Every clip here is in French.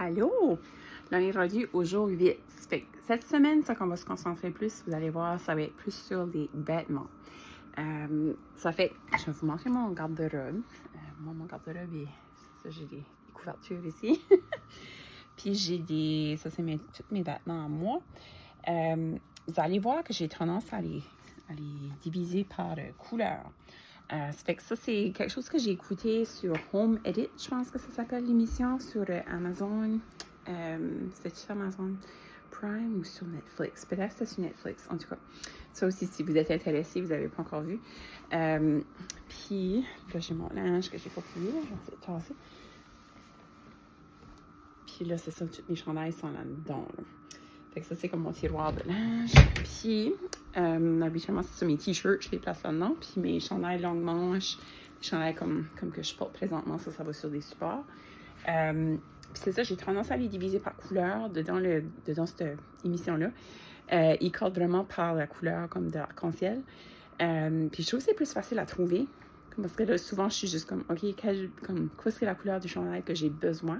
Allô! Là, on est rendu au jour 8. Fait que cette semaine, ça qu'on va se concentrer plus, vous allez voir, ça va être plus sur les vêtements. Ça fait, je vais vous montrer mon garde-robe. Moi, mon garde-robe, ça, j'ai des couvertures ici. Puis j'ai des, ça c'est tous mes vêtements à moi. Vous allez voir que j'ai tendance à les diviser par couleur. Ça fait que ça, c'est quelque chose que j'ai écouté sur Home Edit, je pense que ça s'appelle l'émission, sur Amazon. C'était sur Amazon Prime ou sur Netflix? Peut-être que c'était sur Netflix, en tout cas. Ça aussi, si vous êtes intéressé, vous n'avez pas encore vu. Puis, là, j'ai mon linge que j'ai pas plié, je vais essayer de tasser. Puis là, c'est ça, toutes mes chandails sont là-dedans. Là. Fait que ça, c'est comme mon tiroir de linge. Puis, habituellement, c'est ça, mes t-shirts, je les place là-dedans. Puis mes chandails longue manche, les chandails comme que je porte présentement, ça va sur des supports. Puis c'est ça, j'ai tendance à les diviser par couleur dedans cette émission-là. Ils codent vraiment par la couleur comme de l'arc-en-ciel. Puis je trouve que c'est plus facile à trouver. Parce que là, souvent, je suis juste comme, OK, quoi c'est la couleur du chandail que j'ai besoin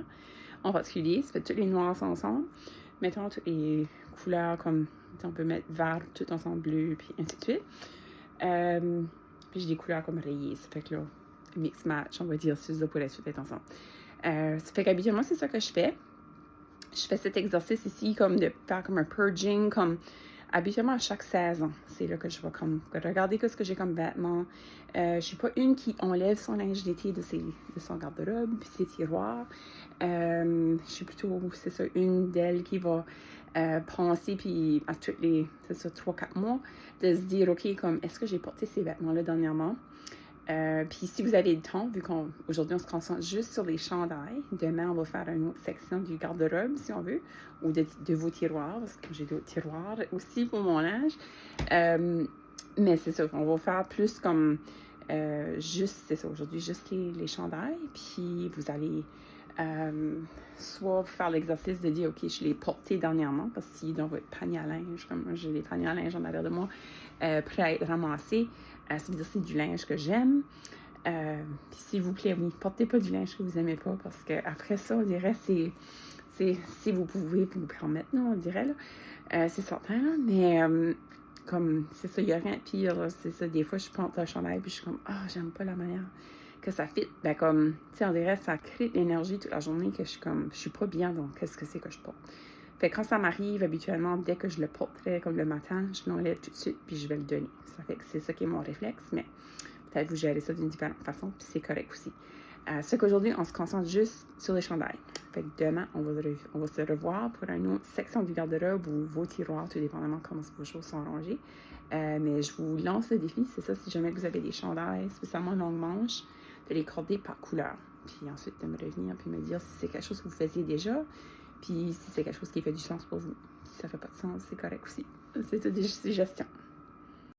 en particulier? Ça fait toutes les noirs ensemble. Mettons toutes les couleurs comme, on peut mettre vert tout ensemble, bleu, puis ainsi de suite. Puis j'ai des couleurs comme rayées. Ça fait que là, mix match, on va dire, c'est ça pour la suite être ensemble. Ça fait qu'habituellement, c'est ça que je fais. Je fais cet exercice ici comme de faire comme un purging, comme habituellement à chaque saison. C'est là que je vais comme regarder ce que j'ai comme vêtements. Je suis pas une qui enlève son linge d'été de son garde-robe, puis ses tiroirs. Je suis plutôt, c'est ça, une d'elles qui va penser, puis à toutes les, c'est ça, 3-4 mois, de se dire, OK, comme, est-ce que j'ai porté ces vêtements-là dernièrement? Puis si vous avez le temps, vu qu'aujourd'hui on se concentre juste sur les chandails, demain on va faire une autre section du garde-robe si on veut, ou de vos tiroirs, parce que j'ai d'autres tiroirs aussi pour mon linge. Mais c'est ça, on va faire plus comme juste, c'est ça, aujourd'hui juste les chandails, puis vous allez soit faire l'exercice de dire, OK, je l'ai porté dernièrement, parce que si dans votre panier à linge, comme moi j'ai des paniers à linge en arrière de moi, prêts à être ramassés, ça veut dire que c'est du linge que j'aime. Puis s'il vous plaît, oui, portez pas du linge que vous aimez pas, parce que après ça, on dirait, si vous pouvez vous permettre, non, on dirait, là, c'est certain, là, mais comme, c'est ça, il n'y a rien de pire, là, c'est ça, des fois, je porte un chandail, puis je suis comme, j'aime pas la manière que ça fit, ben comme, tu sais, on dirait, ça crée de l'énergie toute la journée que je suis pas bien, donc qu'est-ce que c'est que je porte? Fait que quand ça m'arrive, habituellement, dès que je le porterai comme le matin, je l'enlève tout de suite, puis je vais le donner. Ça fait que c'est ça qui est mon réflexe, mais peut-être vous gérez ça d'une différente façon, puis c'est correct aussi. C'est qu'aujourd'hui, on se concentre juste sur les chandails. Fait que demain, on va se revoir pour une autre section du garde-robe ou vos tiroirs, tout dépendamment comment vos choses sont rangées. Mais je vous lance le défi, c'est ça, si jamais vous avez des chandails, spécialement longue manche, de les corder par couleur. Puis ensuite, de me revenir puis me dire si c'est quelque chose que vous faisiez déjà, puis si c'est quelque chose qui fait du sens pour vous. Si ça fait pas de sens, c'est correct aussi. C'est tout des suggestions.